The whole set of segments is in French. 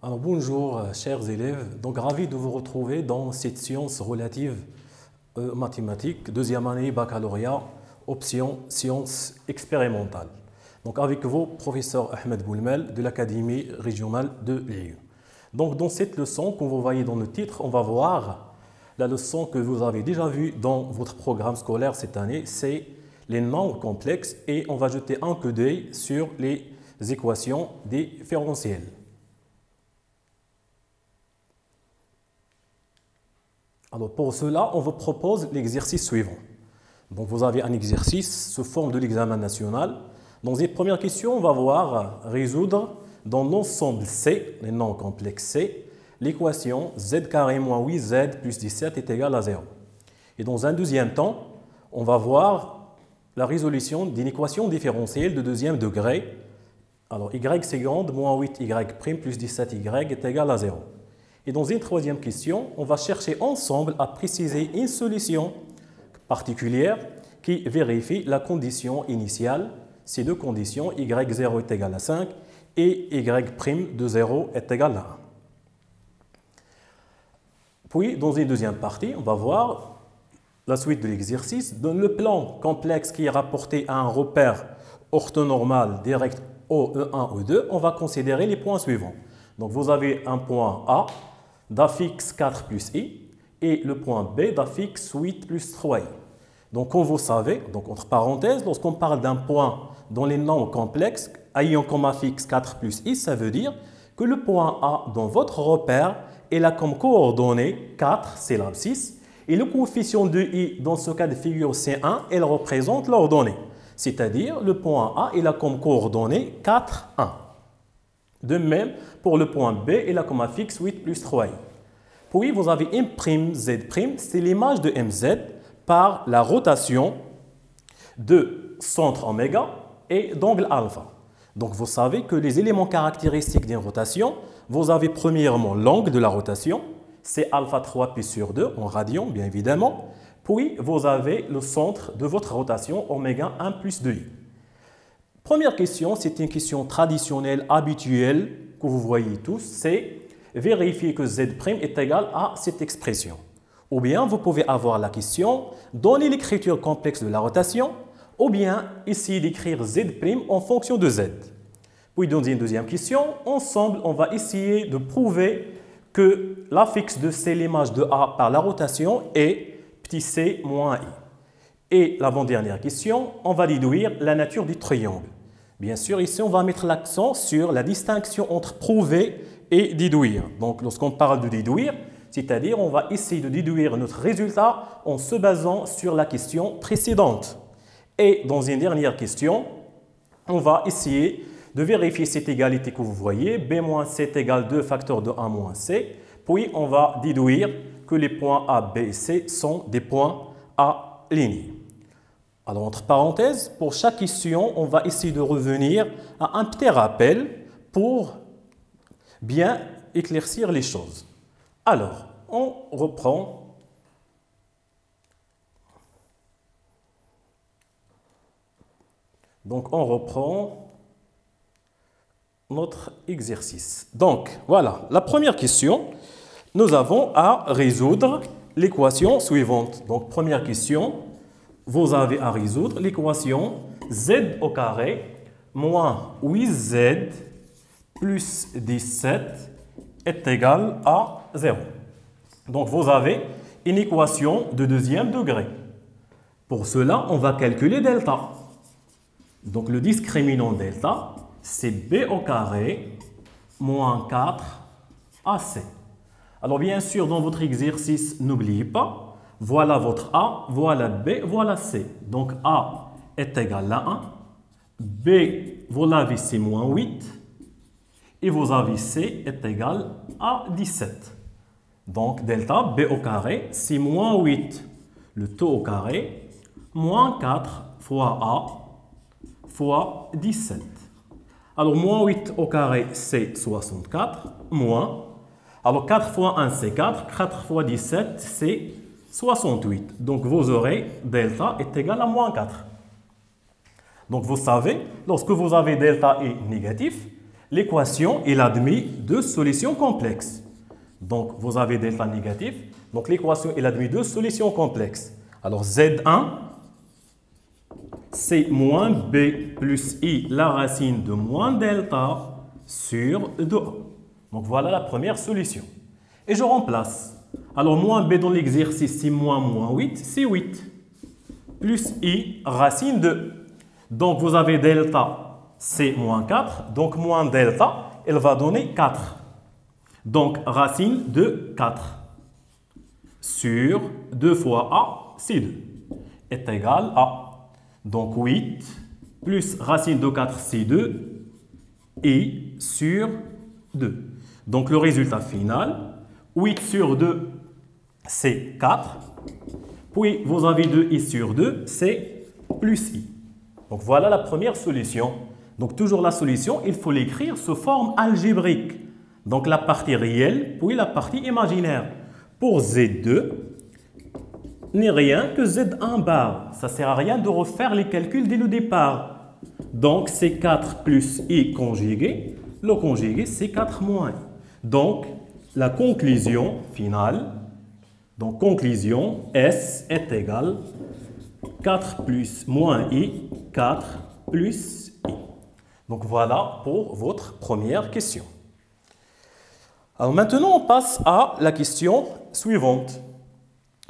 Alors bonjour chers élèves, donc ravi de vous retrouver dans cette science relative mathématiques, deuxième année baccalauréat, option sciences expérimentales. Donc avec vous, professeur Ahmed Boulmel de l'Académie régionale de Lyon. Donc dans cette leçon, comme vous voyez dans le titre, on va voir la leçon que vous avez déjà vue dans votre programme scolaire cette année, c'est les nombres complexes et on va jeter un coup d'œil sur les équations différentielles. Alors pour cela, on vous propose l'exercice suivant. Donc vous avez un exercice sous forme de l'examen national. Dans une première question, on va voir résoudre dans l'ensemble C, les nombres complexes C, l'équation z carré moins 8z plus 17 est égal à 0. Et dans un deuxième temps, on va voir la résolution d'une équation différentielle de deuxième degré. Alors y seconde moins 8y' plus 17y est égal à 0. Et dans une troisième question, on va chercher ensemble à préciser une solution particulière qui vérifie la condition initiale. Ces deux conditions, y0 est égal à 5 et y' de 0 est égal à 1. Puis, dans une deuxième partie, on va voir la suite de l'exercice. Dans le plan complexe qui est rapporté à un repère orthonormal direct O1, O2, on va considérer les points suivants. Donc, vous avez un point A d'affixe 4 plus i et le point B d'affixe 8 plus 3i. Donc, comme vous savez, donc entre parenthèses, lorsqu'on parle d'un point dans les nombres complexes ayant comme affixe 4 plus i, ça veut dire que le point A dans votre repère est là comme coordonnée 4, c'est l'abscisse, et le coefficient de i dans ce cas de figure c'est 1, elle représente l'ordonnée. C'est-à-dire le point A est là comme coordonnée 4, 1. De même, pour le point B, il a comme affixe 8 plus 3i. Puis, vous avez m'Z', c'est l'image de MZ par la rotation de centre oméga et d'angle alpha. Donc, vous savez que les éléments caractéristiques d'une rotation, vous avez premièrement l'angle de la rotation, c'est alpha 3 pi sur 2 en radian, bien évidemment. Puis, vous avez le centre de votre rotation, oméga 1 plus 2i. Première question, c'est une question traditionnelle, habituelle, que vous voyez tous, c'est vérifier que Z' est égal à cette expression. Ou bien, vous pouvez avoir la question, donner l'écriture complexe de la rotation, ou bien essayer d'écrire Z' en fonction de Z. Puis, dans une deuxième question, ensemble, on va essayer de prouver que l'affixe de C, l'image de A par la rotation, est petit c moins i. Et l'avant-dernière question, on va déduire la nature du triangle. Bien sûr, ici, on va mettre l'accent sur la distinction entre prouver et déduire. Donc, lorsqu'on parle de déduire, c'est-à-dire on va essayer de déduire notre résultat en se basant sur la question précédente. Et dans une dernière question, on va essayer de vérifier cette égalité que vous voyez. B moins C est égal à 2 facteurs de 1 moins C. Puis, on va déduire que les points A, B et C sont des points alignés. Alors, entre parenthèses, pour chaque question, on va essayer de revenir à un petit rappel pour bien éclaircir les choses. Alors, on reprend. Donc, on reprend notre exercice. Donc, voilà, la première question, nous avons à résoudre l'équation suivante. Donc, première question. Vous avez à résoudre l'équation z au carré moins 8z plus 17 est égal à 0. Donc, vous avez une équation de deuxième degré. Pour cela, on va calculer delta. Donc, le discriminant delta, c'est b au carré moins 4 ac. Alors, bien sûr, dans votre exercice, n'oubliez pas, voilà votre A, voilà B, voilà C. Donc A est égal à 1. B, vous l'avez, c'est moins 8. Et vous avez C est égal à 17. Donc delta B au carré, c'est moins 8. Le taux au carré, moins 4 fois A fois 17. Alors moins 8 au carré, c'est 64. Moins. Alors 4 fois 1, c'est 4. 4 fois 17, c'est 68. Donc, vous aurez delta est égal à moins 4. Donc, vous savez, lorsque vous avez delta est négatif, l'équation est admise de solutions complexes. Donc, vous avez delta négatif. Donc, l'équation est admise de solutions complexes. Alors, Z1, c'est moins B plus I, la racine de moins delta sur 2A. Donc, voilà la première solution. Et je remplace. Alors, moins B dans l'exercice, c'est moins 8, c'est 8. Plus I, racine de. Donc, vous avez delta, c'est moins 4. Donc, moins delta, elle va donner 4. Donc, racine de 4 sur 2 fois A, c'est 2, est égal à. Donc, 8 plus racine de 4, c'est 2, I sur 2. Donc, le résultat final, 8 sur 2, c'est 4. Puis, vous avez 2i sur 2, c'est plus i. Donc, voilà la première solution. Donc, toujours la solution, il faut l'écrire sous forme algébrique. Donc, la partie réelle, puis la partie imaginaire. Pour Z2, n'est rien que Z1 bar. Ça ne sert à rien de refaire les calculs dès le départ. Donc, c'est 4 plus i conjugué. Le conjugué, c'est 4 moins i. Donc, la conclusion finale, donc conclusion, S est égal 4 plus moins i, 4 plus i. Donc, voilà pour votre première question. Alors maintenant, on passe à la question suivante.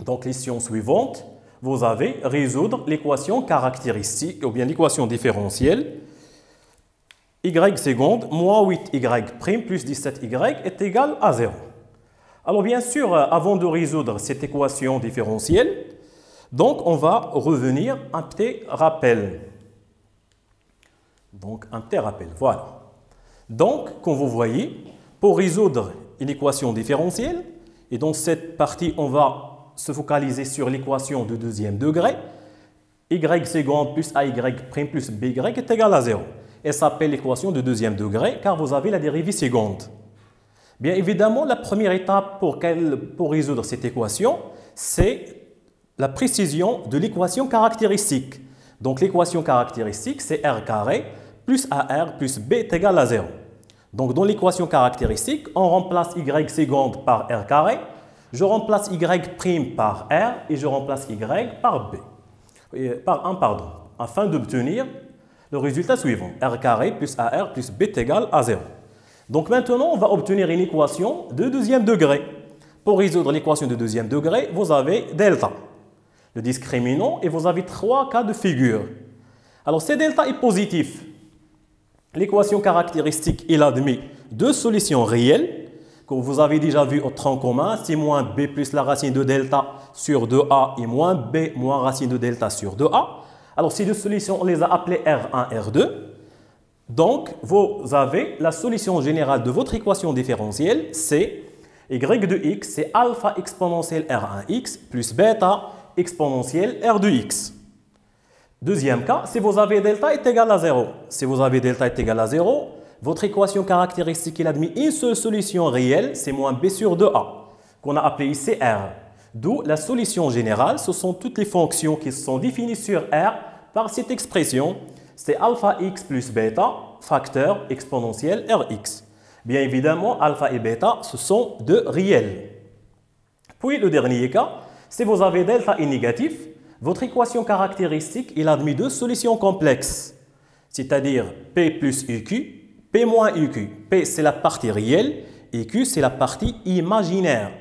Donc, question suivante, vous avez résoudre l'équation caractéristique ou bien l'équation différentielle y seconde moins 8y' plus 17y est égal à 0. Alors bien sûr, avant de résoudre cette équation différentielle, donc on va revenir un petit rappel. Donc un petit rappel, voilà. Donc, comme vous voyez, pour résoudre une équation différentielle, et dans cette partie, on va se focaliser sur l'équation de deuxième degré, y seconde plus ay' plus by est égal à 0. Elle s'appelle l'équation de deuxième degré car vous avez la dérivée seconde. Bien évidemment, la première étape pour résoudre cette équation, c'est la précision de l'équation caractéristique. Donc l'équation caractéristique, c'est r carré plus ar plus b est égal à 0. Donc dans l'équation caractéristique, on remplace y seconde par r carré, je remplace y' par r et je remplace y par b. Par 1, pardon, afin d'obtenir le résultat suivant. R carré plus AR plus B est égal à 0. Donc maintenant, on va obtenir une équation de deuxième degré. Pour résoudre l'équation de deuxième degré, vous avez delta, le discriminant, et vous avez 3 cas de figure. Alors, si delta est positif, l'équation caractéristique est admise deux solutions réelles, que vous avez déjà vu au tronc commun, c'est moins B plus la racine de delta sur 2A et moins B moins racine de delta sur 2A. Alors, ces deux solutions, on les a appelées R1, R2. Donc, vous avez la solution générale de votre équation différentielle, c'est y de x, c'est alpha exponentielle R1x plus bêta exponentielle R2x. Deuxième cas, si vous avez delta est égal à 0. Si vous avez delta est égal à 0, votre équation caractéristique, il admet une seule solution réelle, c'est moins b sur 2a, qu'on a appelé ici R. D'où la solution générale, ce sont toutes les fonctions qui sont définies sur R par cette expression, c'est alpha x plus bêta, facteur exponentiel Rx. Bien évidemment, alpha et bêta, ce sont deux réels. Puis le dernier cas, si vous avez delta est négatif, votre équation caractéristique, il admet deux solutions complexes, c'est-à-dire P plus UQ, P moins UQ. P, c'est la partie réelle, et Q, c'est la partie imaginaire.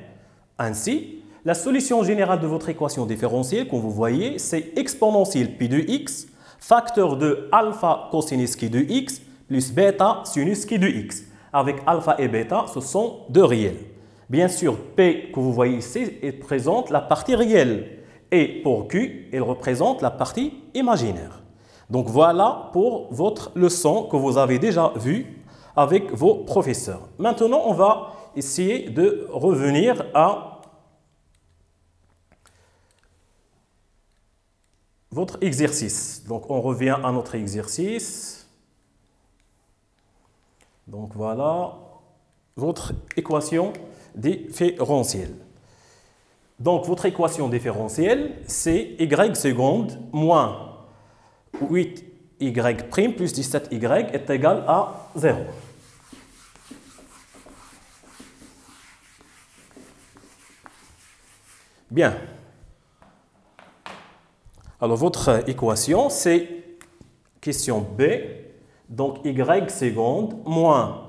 Ainsi, la solution générale de votre équation différentielle, comme vous voyez, c'est exponentielle Pi de x, facteur de alpha cosinus qui de x, plus bêta sinus qui de x. Avec alpha et bêta, ce sont deux réels. Bien sûr, P, que vous voyez ici, représente la partie réelle. Et pour Q, elle représente la partie imaginaire. Donc voilà pour votre leçon que vous avez déjà vue avec vos professeurs. Maintenant, on va essayer de revenir à votre exercice. Donc on revient à notre exercice. Donc voilà votre équation différentielle. Donc votre équation différentielle, c'est y seconde moins 8y' plus 17y est égal à 0. Bien. Alors, votre équation, c'est question B. Donc, y seconde moins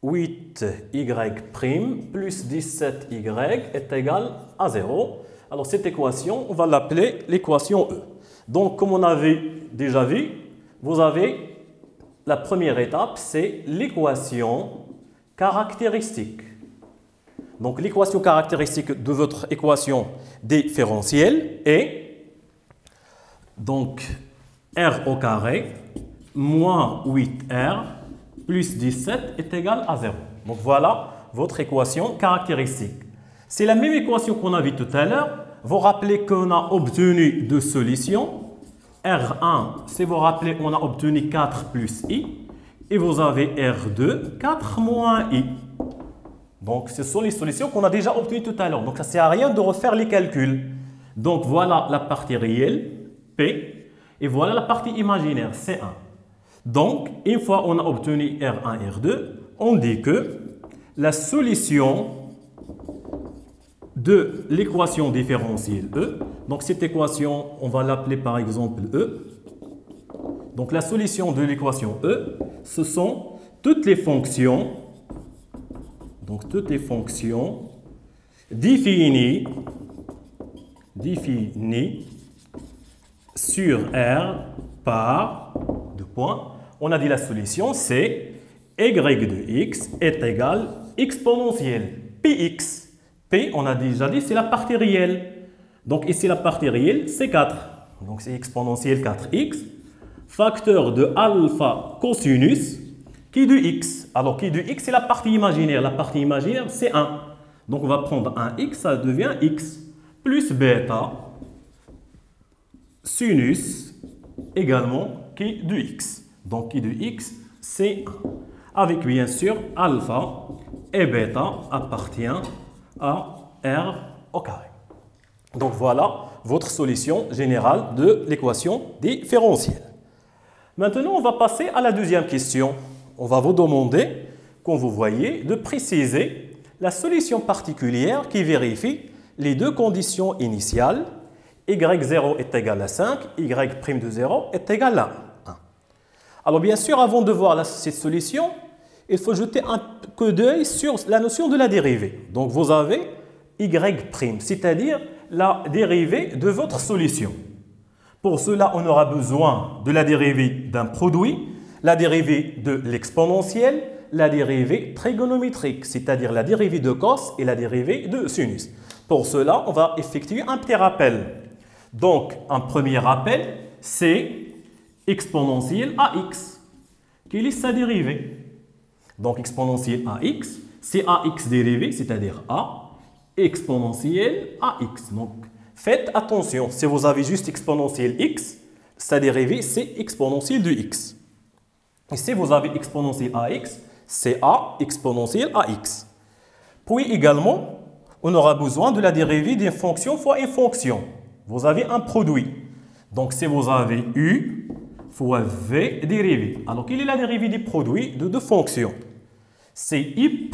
8y' plus 17y est égal à 0. Alors, cette équation, on va l'appeler l'équation E. Donc, comme on avait déjà vu, vous avez la première étape, c'est l'équation caractéristique. Donc, l'équation caractéristique de votre équation différentielle est donc r au carré moins 8r plus 17 est égal à 0. Donc, voilà votre équation caractéristique. C'est la même équation qu'on a vue tout à l'heure. Vous rappelez qu'on a obtenu deux solutions. R1, si vous rappelez, on a obtenu 4 plus i. Et vous avez R2, 4 moins i. Donc, ce sont les solutions qu'on a déjà obtenues tout à l'heure. Donc, ça ne sert à rien de refaire les calculs. Donc, voilà la partie réelle, P. Et voilà la partie imaginaire, C1. Donc, une fois on a obtenu R1 et R2, on dit que la solution de l'équation différentielle E, donc cette équation, on va l'appeler par exemple E. Donc, la solution de l'équation E, ce sont toutes les fonctions. Donc, toutes les fonctions définies sur R par deux points. On a dit la solution, c'est y de x est égal exponentielle px. P, on a déjà dit, c'est la partie réelle. Donc, ici, la partie réelle, c'est 4. Donc, c'est exponentielle 4x. Facteur de alpha cosinus qui de x. Alors, qui de x, c'est la partie imaginaire. La partie imaginaire, c'est 1. Donc, on va prendre un x, ça devient x. Plus bêta sinus également qui de x. Donc, qui de x, c'est 1. Avec, bien sûr, alpha et bêta appartient à r au carré. Donc, voilà votre solution générale de l'équation différentielle. Maintenant, on va passer à la deuxième question. On va vous demander, comme vous voyez, de préciser la solution particulière qui vérifie les deux conditions initiales. Y0 est égal à 5, y' de 0 est égal à 1. Alors, bien sûr, avant de voir cette solution, il faut jeter un coup d'œil sur la notion de la dérivée. Donc, vous avez y', c'est-à-dire la dérivée de votre solution. Pour cela, on aura besoin de la dérivée d'un produit, la dérivée de l'exponentielle, la dérivée trigonométrique, c'est-à-dire la dérivée de cos et la dérivée de sinus. Pour cela, on va effectuer un petit rappel. Donc, un premier rappel, c'est exponentielle AX. Quelle est sa dérivée? Donc, exponentielle AX, c'est AX dérivée, c'est-à-dire A, exponentielle AX. Donc, faites attention, si vous avez juste exponentielle x, sa dérivée, c'est exponentielle de x. Et si vous avez exponentielle ax, c'est a exponentielle ax. Puis également, on aura besoin de la dérivée d'une fonction fois une fonction. Vous avez un produit. Donc, si vous avez u fois v dérivée. Alors, quelle est la dérivée du produit de deux fonctions? C'est i'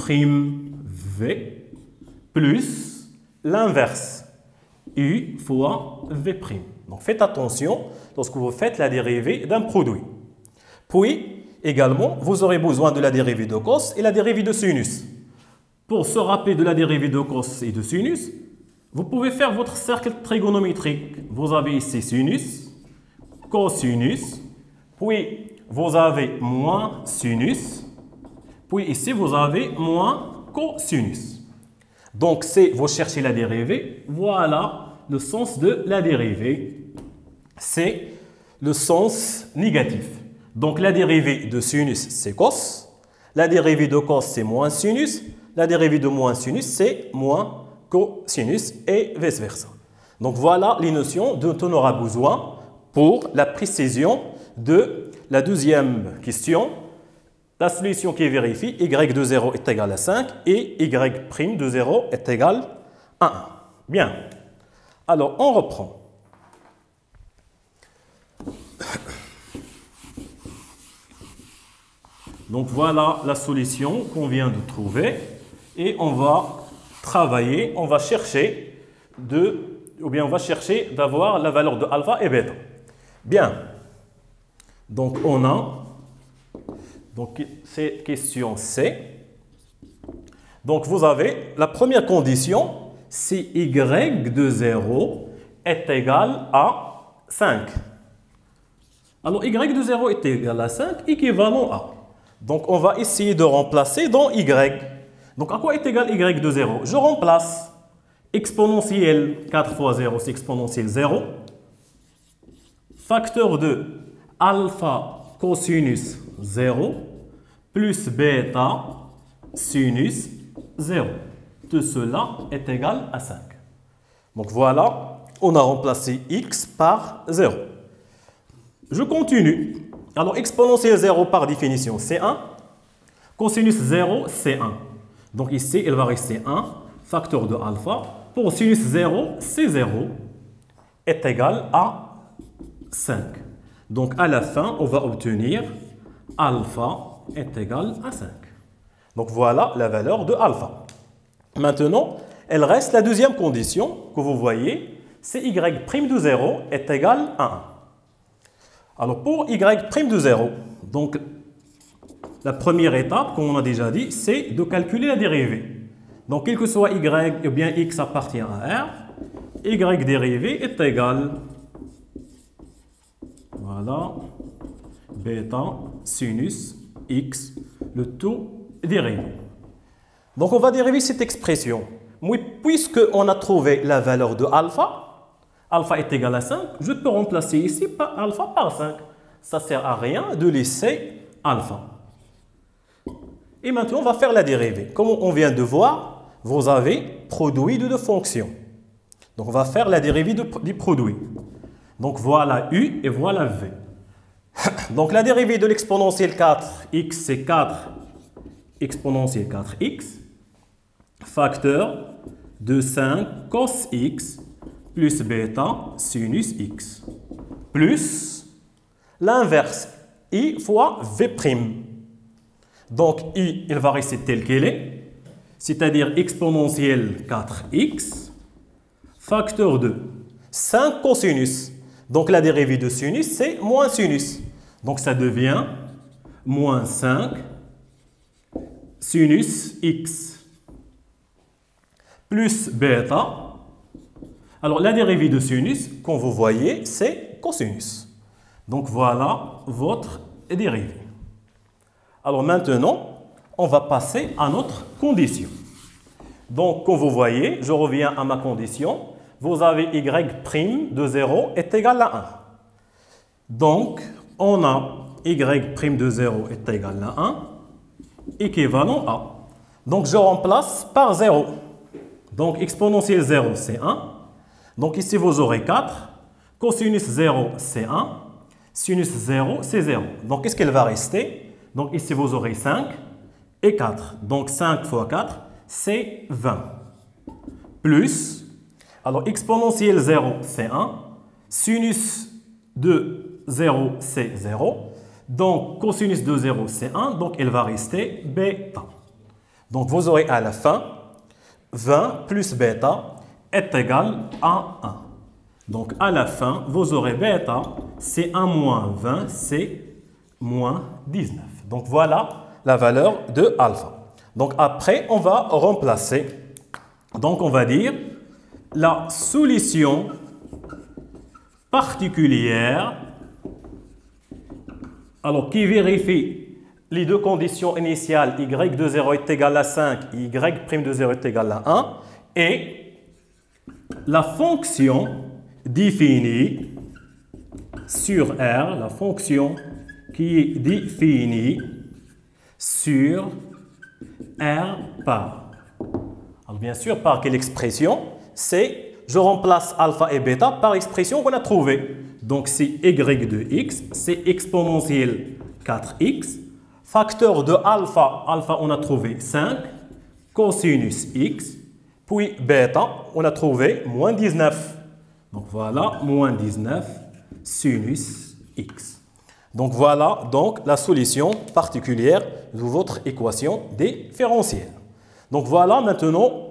v plus l'inverse. U fois V'. Donc, faites attention lorsque vous faites la dérivée d'un produit. Puis, également, vous aurez besoin de la dérivée de cos et la dérivée de sinus. Pour se rappeler de la dérivée de cos et de sinus, vous pouvez faire votre cercle trigonométrique. Vous avez ici sinus, cosinus, puis vous avez moins sinus, puis ici vous avez moins cosinus. Donc, si vous cherchez la dérivée, voilà le sens de la dérivée. C'est le sens négatif. Donc, la dérivée de sinus, c'est cos. La dérivée de cos, c'est moins sinus. La dérivée de moins sinus, c'est moins cosinus et vice-versa. Donc, voilà les notions dont on aura besoin pour la précision de la deuxième question. La solution qui vérifie y de 0 est égal à 5 et y' de 0 est égal à 1. Bien. Alors, on reprend. Donc, voilà la solution qu'on vient de trouver. Et on va travailler, on va chercher d'avoir la valeur de alpha et bêta. Bien. Donc on a cette question C. Donc vous avez la première condition, si y de 0 est égal à 5. Alors y de 0 est égal à 5, équivalent à. Donc on va essayer de remplacer dans y. Donc à quoi est égal y de 0? Je remplace exponentielle 4 fois 0, c'est exponentielle 0. Facteur de alpha cosinus 0 plus bêta sinus 0. Tout cela est égal à 5. Donc voilà, on a remplacé x par 0. Je continue. Alors exponentielle 0 par définition, c'est 1. Cosinus 0, c'est 1. Donc ici, il va rester 1. Facteur de alpha. Pour sinus 0, c'est 0. Est égal à 5. Donc à la fin, on va obtenir alpha est égal à 5. Donc voilà la valeur de alpha. Maintenant, elle reste la deuxième condition que vous voyez, c'est y' de 0 est égal à 1. Alors pour y' de 0, donc la première étape, comme on a déjà dit, c'est de calculer la dérivée. Donc quel que soit y, ou bien x appartient à R, y dérivée est égal, voilà, bêta sinus x, le tout dérivé. Donc on va dériver cette expression. Oui, puisque on a trouvé la valeur de alpha, alpha est égal à 5, je peux remplacer ici alpha par 5. Ça ne sert à rien de laisser alpha. Et maintenant, on va faire la dérivée. Comme on vient de voir, vous avez produit de deux fonctions. Donc on va faire la dérivée du produit. Donc voilà U et voilà V. Donc la dérivée de l'exponentielle 4x, c'est 4 exponentielle 4x, facteur de 5 cos x plus bêta sinus x, plus l'inverse, i fois v'. Donc i, il va rester tel qu'il est, c'est-à-dire exponentielle 4x, facteur de 5 cosinus. Donc la dérivée de sinus, c'est moins sinus. Donc ça devient moins 5 sinus x plus bêta. Alors la dérivée de sinus, comme vous voyez, c'est cosinus. Donc voilà votre dérivée. Alors maintenant, on va passer à notre condition. Donc comme vous voyez, je reviens à ma condition. Vous avez y' de 0 est égal à 1. Donc, on a y' de 0 est égal à 1, équivalent à. Donc, je remplace par 0. Donc, exponentielle 0, c'est 1. Donc, ici, vous aurez 4. Cosinus 0, c'est 1. Sinus 0, c'est 0. Donc, qu'est-ce qu'il va rester? Donc, ici, vous aurez 5 et 4. Donc, 5 fois 4, c'est 20. Plus... Alors, exponentielle 0, c'est 1. Sinus de 0, c'est 0. Donc, cosinus de 0, c'est 1. Donc, il va rester bêta. Donc, vous aurez à la fin 20 plus bêta est égal à 1. Donc, à la fin, vous aurez bêta, c'est 1 moins 20, c'est moins 19. Donc, voilà la valeur de alpha. Donc, après, on va remplacer. Donc, on va dire... La solution particulière, alors qui vérifie les deux conditions initiales, y de 0 est égal à 5, y' de 0 est égal à 1, et la fonction définie sur R, la fonction qui est définie sur R par. Alors bien sûr, par quelle expression? C'est, je remplace alpha et bêta par l'expression qu'on a trouvée. Donc, c'est y de x, c'est exponentielle 4x. Facteur de alpha, alpha on a trouvé 5, cosinus x, puis bêta, on a trouvé moins 19. Donc, voilà, moins 19 sinus x. Donc, voilà donc la solution particulière de votre équation différentielle. Donc, voilà maintenant...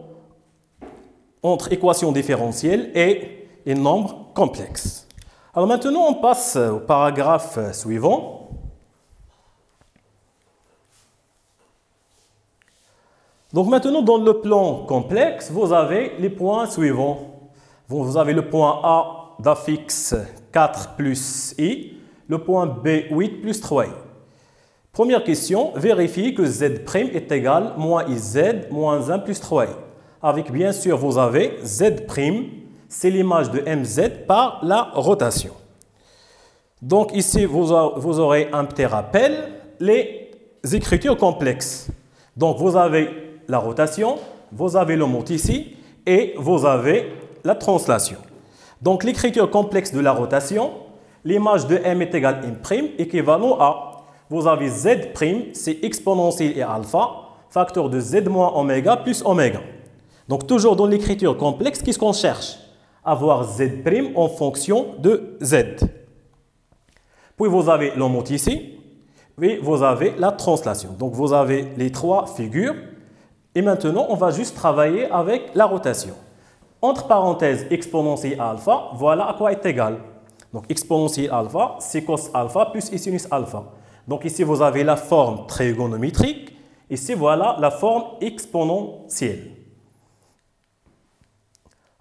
entre équations différentielles et les nombres complexes. Alors maintenant, on passe au paragraphe suivant. Donc maintenant, dans le plan complexe, vous avez les points suivants. Vous avez le point A d'affixe 4 plus I, le point B 8 plus 3I. Première question, vérifiez que Z' est égal moins IZ moins 1 plus 3I. Avec bien sûr, vous avez Z', c'est l'image de MZ par la rotation. Donc ici, vous aurez un petit rappel, les écritures complexes. Donc vous avez la rotation, vous avez le mot ici et vous avez la translation. Donc l'écriture complexe de la rotation, l'image de M est égale M', équivalent à, vous avez Z', c'est exponentielle et alpha, facteur de Z moins oméga plus oméga. Donc toujours dans l'écriture complexe, qu'est-ce qu'on cherche? Avoir Z' en fonction de Z. Puis vous avez le mot ici, et vous avez la translation. Donc vous avez les trois figures. Et maintenant, on va juste travailler avec la rotation. Entre parenthèses, exponentielle alpha, voilà à quoi est égal. Donc exponentielle alpha, c'est cos alpha plus sinus alpha. Donc ici, vous avez la forme trigonométrique. Ici, voilà la forme exponentielle.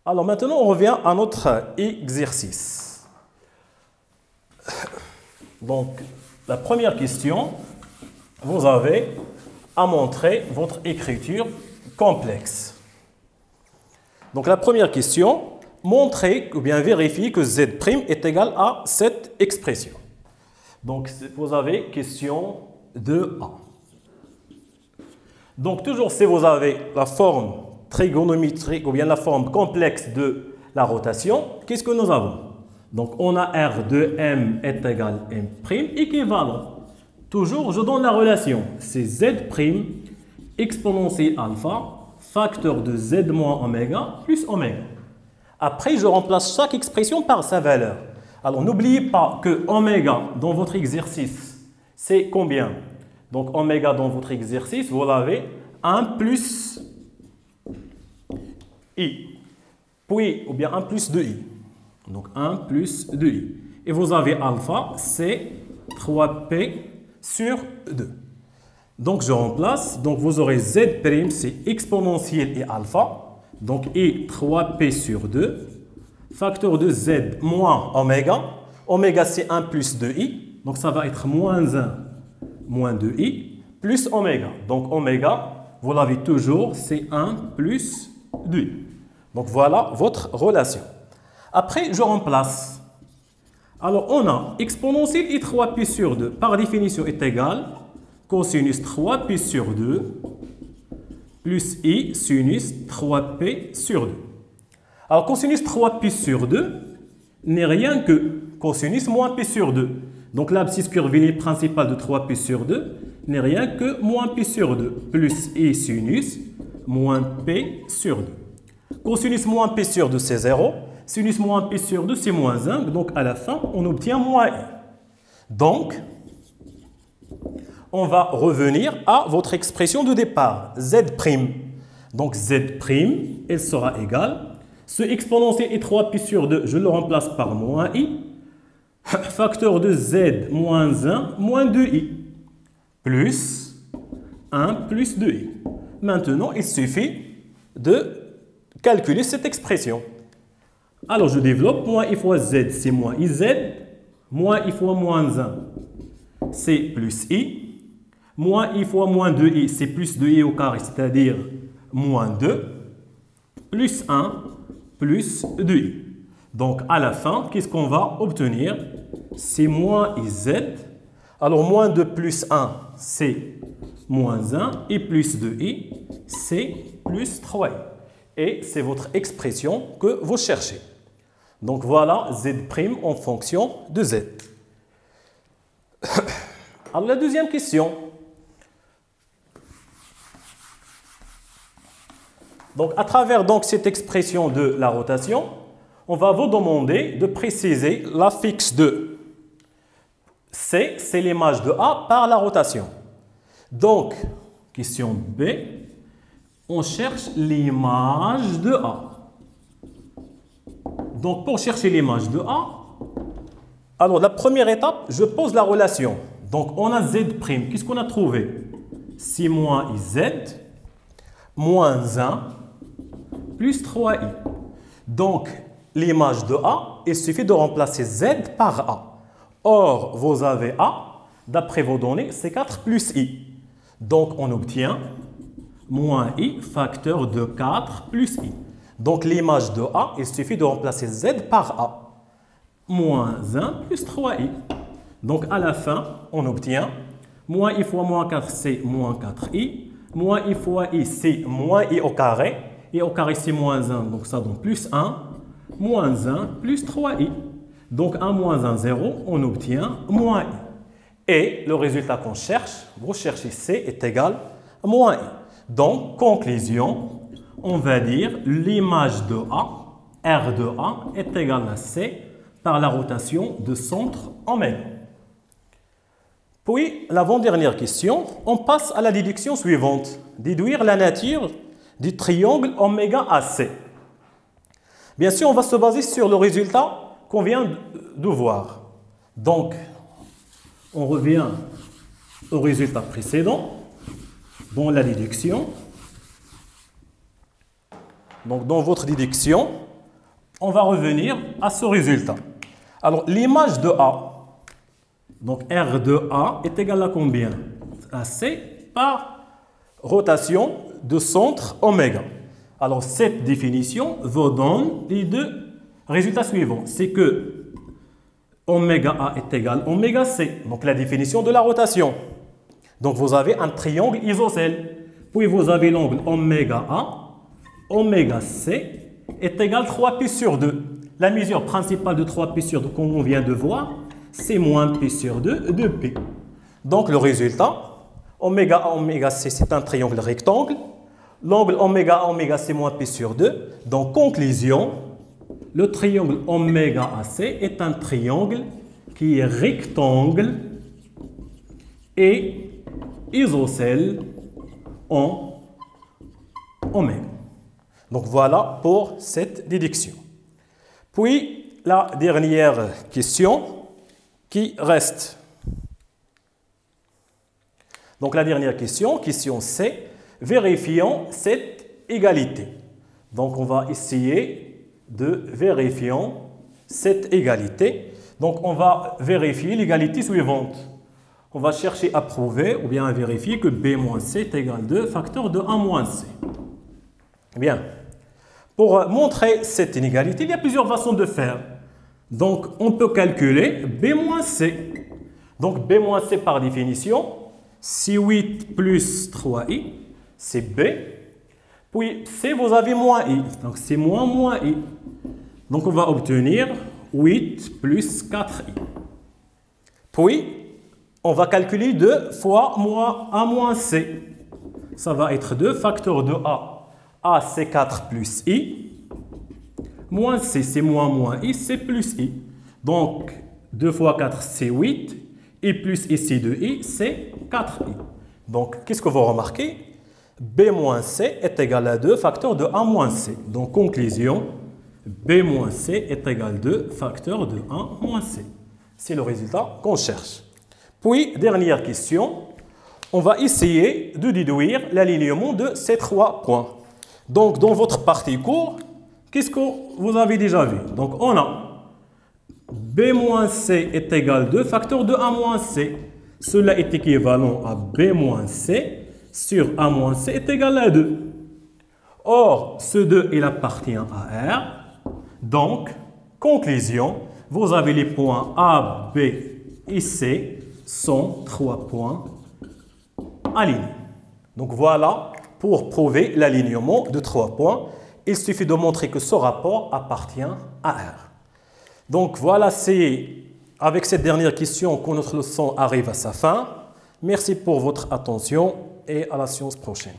Alors maintenant, on revient à notre exercice. Donc, la première question, vous avez à montrer votre écriture complexe. Donc la première question, montrez ou bien vérifiez que Z' est égal à cette expression. Donc vous avez question 2A. Donc toujours si vous avez la forme trigonométrique ou bien la forme complexe de la rotation, qu'est-ce que nous avons? Donc on a R de M est égal à M' équivalent. Toujours, je donne la relation. C'est Z' exponentielle alpha, facteur de Z moins oméga plus oméga. Après, je remplace chaque expression par sa valeur. Alors, n'oubliez pas que oméga dans votre exercice, c'est combien? Donc, oméga dans votre exercice, vous l'avez 1 plus I. Puis, ou bien 1 plus 2I. Donc, 1 plus 2I. Et vous avez alpha, c'est 3P sur 2. Donc je remplace, donc vous aurez Z', c'est exponentielle et alpha, donc I 3P sur 2, facteur de Z moins oméga, oméga c'est 1 plus 2I, donc ça va être moins 1 moins 2I, plus oméga. Donc oméga, vous l'avez toujours, c'est 1 plus 2I. Donc voilà votre relation. Après, je remplace. Alors, on a exponentielle et 3pi sur 2, par définition, est égal cosinus 3pi sur 2 plus i sinus 3p sur 2. Alors, cosinus 3pi sur 2 n'est rien que cosinus moins p sur 2. Donc, l'abscisse curviligne principale de 3pi sur 2 n'est rien que moins p sur 2 plus i sinus moins p sur 2. Cosinus moins p sur 2, c'est 0. Sinus moins p sur 2, c'est moins 1. Donc, à la fin, on obtient moins i. Donc, on va revenir à votre expression de départ, Z'. Donc, Z', elle sera égale. Ce exponentiel est 3pi sur 2, je le remplace par moins i. Facteur de Z moins 1 moins 2i. Plus 1 plus 2i. Maintenant, il suffit de calculer cette expression. Alors, je développe. Moins i fois z, c'est moins iz. Moins i fois moins 1, c'est plus i. Moins i fois moins 2i, c'est plus 2i au carré, c'est-à-dire moins 2. Plus 1, plus 2i. Donc, à la fin, qu'est-ce qu'on va obtenir? C'est moins iz. Alors, moins 2 plus 1, c'est moins 1. Et plus 2i, c'est plus 3i. Et c'est votre expression que vous cherchez. Donc voilà Z' en fonction de Z. Alors la deuxième question. Donc à travers cette expression de la rotation, on va vous demander de préciser l'affixe de C, c'est l'image de A par la rotation. Donc, question B, on cherche l'image de A. Donc, pour chercher l'image de A, alors la première étape, je pose la relation. Donc, on a Z'. Qu'est-ce qu'on a trouvé? 6 moins IZ moins 1 plus 3I. Donc, l'image de A, il suffit de remplacer Z par A. Or, vous avez A, d'après vos données, c'est 4 plus I. Donc, on obtient moins I facteur de 4 plus I. Donc, l'image de A, il suffit de remplacer Z par A. Moins 1 plus 3i. Donc, à la fin, on obtient moins i fois moins 4, c'est moins 4i. Moins i fois i, c'est moins i au carré. I au carré, c'est moins 1, donc ça donne plus 1. Moins 1 plus 3i. Donc, 1 moins 1, 0, on obtient moins i. Et le résultat qu'on cherche, vous cherchez c est égal à moins i. Donc, conclusion, on va dire l'image de A, R de A, est égale à C par la rotation de centre oméga. Puis, l'avant-dernière question, on passe à la déduction suivante. Déduire la nature du triangle oméga AC. Bien sûr, on va se baser sur le résultat qu'on vient de voir. Donc, on revient au résultat précédent, dans la déduction. Donc, dans votre déduction, on va revenir à ce résultat. Alors, l'image de A, donc R de A, est égale à combien? À C par rotation de centre oméga. Alors, cette définition vous donne les deux résultats suivants. C'est que oméga A est égal à oméga C. Donc, la définition de la rotation. Donc, vous avez un triangle isocèle. Puis, vous avez l'angle oméga A, oméga C est égal à 3π sur 2. La mesure principale de 3π sur 2, comme on vient de voir, c'est moins π sur 2 de π. Donc, le résultat, oméga A, oméga C, c'est un triangle rectangle. L'angle oméga A, oméga C moins π sur 2. Donc, conclusion, le triangle oméga AC est un triangle qui est rectangle et isocèle en oméga. Donc, voilà pour cette déduction. Puis, la dernière question qui reste. Donc, la dernière question C, vérifions cette égalité. Donc, on va essayer de vérifier cette égalité. Donc, on va vérifier l'égalité suivante. On va chercher à prouver ou bien à vérifier que B moins C est égal à 2 facteur de 1 moins C. Bien. Pour montrer cette inégalité, il y a plusieurs façons de faire. Donc, on peut calculer B moins C. Donc, B moins C par définition, c'est 8 plus 3i, c'est B. Puis, C, vous avez moins i. Donc, c'est moins i. Donc, on va obtenir 8 plus 4i. Puis, on va calculer 2 fois A moins C. Ça va être 2 facteur de A. A, c'est 4 plus I. Moins C, c'est moins I, c'est plus I. Donc, 2 fois 4, c'est 8. I plus I, c'est 2I, c'est 4I. Donc, qu'est-ce que vous remarquez? B moins C est égal à 2 facteur de A moins C. Donc, conclusion, B moins C est égal à 2 facteur de 1 moins C. C'est le résultat qu'on cherche. Puis, dernière question, on va essayer de déduire l'alignement de ces 3 points. Donc, dans votre partie cours, qu'est-ce que vous avez déjà vu? Donc, on a B moins C est égal à 2 facteur de A moins C. Cela est équivalent à B moins C sur A moins C est égal à 2. Or, ce 2, il appartient à R. Donc, conclusion, vous avez les points A, B et C sont 3 points alignés. Donc, voilà pour prouver l'alignement de 3 points. Il suffit de montrer que ce rapport appartient à R. Donc, voilà, c'est avec cette dernière question que notre leçon arrive à sa fin. Merci pour votre attention et à la séance prochaine.